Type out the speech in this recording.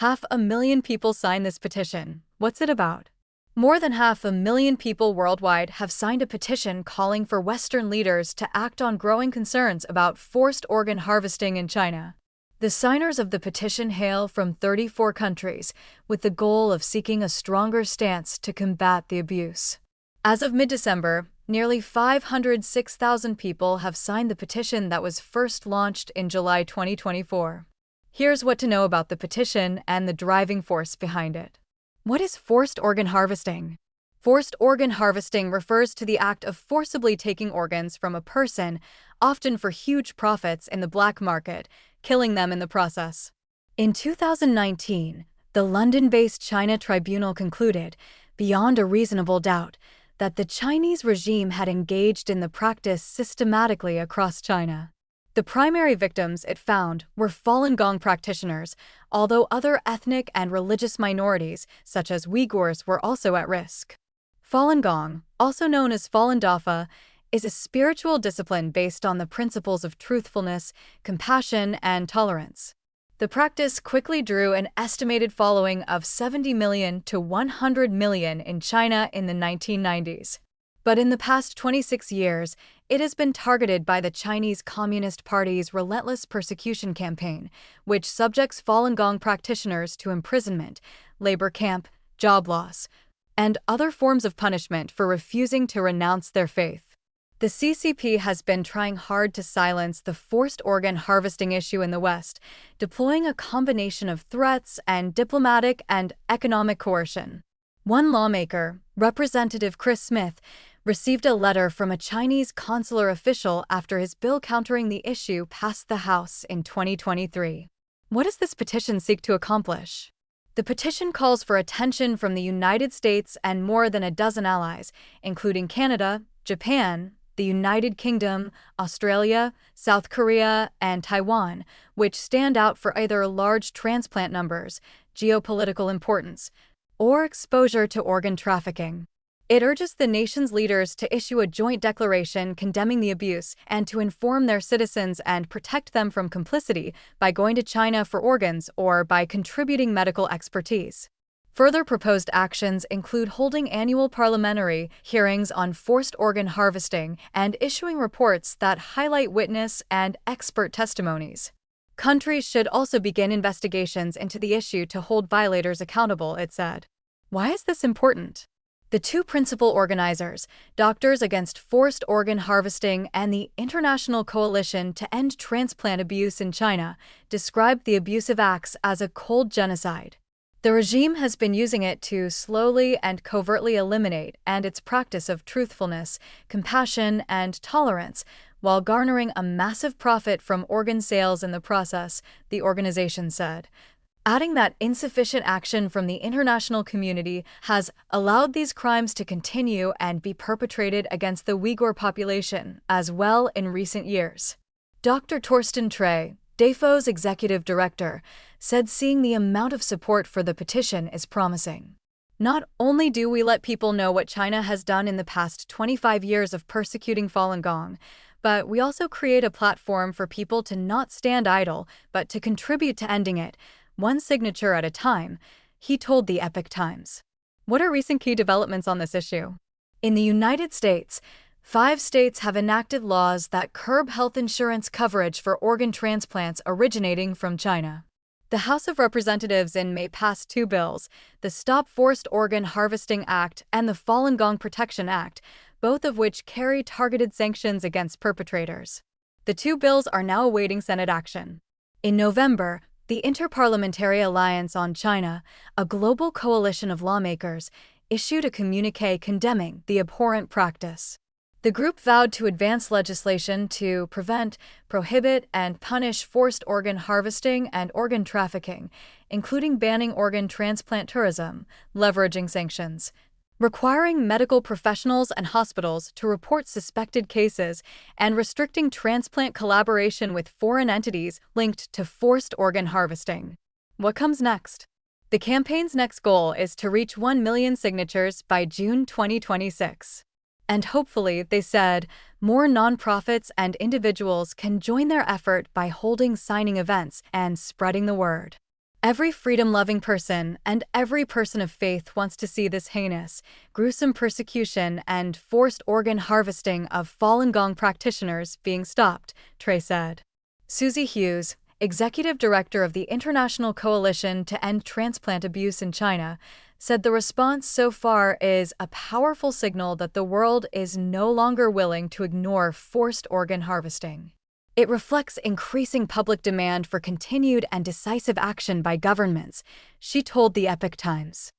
500,000 people signed this petition. What's it about? More than 500,000 people worldwide have signed a petition calling for Western leaders to act on growing concerns about forced organ harvesting in China. The signers of the petition hail from 34 countries, with the goal of seeking a stronger stance to combat the abuse. As of mid-December, nearly 506,000 people have signed the petition that was first launched in July 2024. Here's what to know about the petition and the driving force behind it. What is forced organ harvesting? Forced organ harvesting refers to the act of forcibly taking organs from a person, often for huge profits in the black market, killing them in the process. In 2019, the London-based China Tribunal concluded, beyond a reasonable doubt, that the Chinese regime had engaged in the practice systematically across China. The primary victims, it found, were Falun Gong practitioners, although other ethnic and religious minorities, such as Uyghurs, were also at risk. Falun Gong, also known as Falun Dafa, is a spiritual discipline based on the principles of truthfulness, compassion, and tolerance. The practice quickly drew an estimated following of 70 million to 100 million in China in the 1990s. But in the past 26 years, it has been targeted by the Chinese Communist Party's relentless persecution campaign, which subjects Falun Gong practitioners to imprisonment, labor camp, job loss, and other forms of punishment for refusing to renounce their faith. The CCP has been trying hard to silence the forced organ harvesting issue in the West, deploying a combination of threats and diplomatic and economic coercion. One lawmaker, Representative Chris Smith, received a letter from a Chinese consular official after his bill countering the issue passed the House in 2023. What does this petition seek to accomplish? The petition calls for attention from the United States and more than a dozen allies, including Canada, Japan, the United Kingdom, Australia, South Korea, and Taiwan, which stand out for either large transplant numbers, geopolitical importance, or exposure to organ trafficking. It urges the nation's leaders to issue a joint declaration condemning the abuse and to inform their citizens and protect them from complicity by going to China for organs or by contributing medical expertise. Further proposed actions include holding annual parliamentary hearings on forced organ harvesting and issuing reports that highlight witness and expert testimonies. Countries should also begin investigations into the issue to hold violators accountable, it said. Why is this important? The two principal organizers, Doctors Against Forced Organ Harvesting and the International Coalition to End Transplant Abuse in China, described the abusive acts as a cold genocide. The regime has been using it to slowly and covertly eliminate and its practice of truthfulness, compassion, and tolerance, while garnering a massive profit from organ sales in the process, the organization said, adding that insufficient action from the international community has allowed these crimes to continue and be perpetrated against the Uyghur population as well in recent years. Dr. Torsten Trey, DAFO's executive director, said seeing the amount of support for the petition is promising. Not only do we let people know what China has done in the past 25 years of persecuting Falun Gong, but we also create a platform for people to not stand idle, but to contribute to ending it, one signature at a time, he told the Epoch Times. What are recent key developments on this issue? In the United States, 5 states have enacted laws that curb health insurance coverage for organ transplants originating from China. The House of Representatives in May passed 2 bills, the Stop Forced Organ Harvesting Act and the Falun Gong Protection Act, both of which carry targeted sanctions against perpetrators. The 2 bills are now awaiting Senate action. In November, the Interparliamentary Alliance on China, a global coalition of lawmakers, issued a communiqué condemning the abhorrent practice. The group vowed to advance legislation to prevent, prohibit, and punish forced organ harvesting and organ trafficking, including banning organ transplant tourism, leveraging sanctions, requiring medical professionals and hospitals to report suspected cases, and restricting transplant collaboration with foreign entities linked to forced organ harvesting. What comes next? The campaign's next goal is to reach 1 million signatures by June 2026. And hopefully, they said, more nonprofits and individuals can join their effort by holding signing events and spreading the word. Every freedom-loving person and every person of faith wants to see this heinous, gruesome persecution and forced organ harvesting of Falun Gong practitioners being stopped, Trey said. Susie Hughes, executive director of the International Coalition to End Transplant Abuse in China, said the response so far is a powerful signal that the world is no longer willing to ignore forced organ harvesting. It reflects increasing public demand for continued and decisive action by governments, she told the Epoch Times.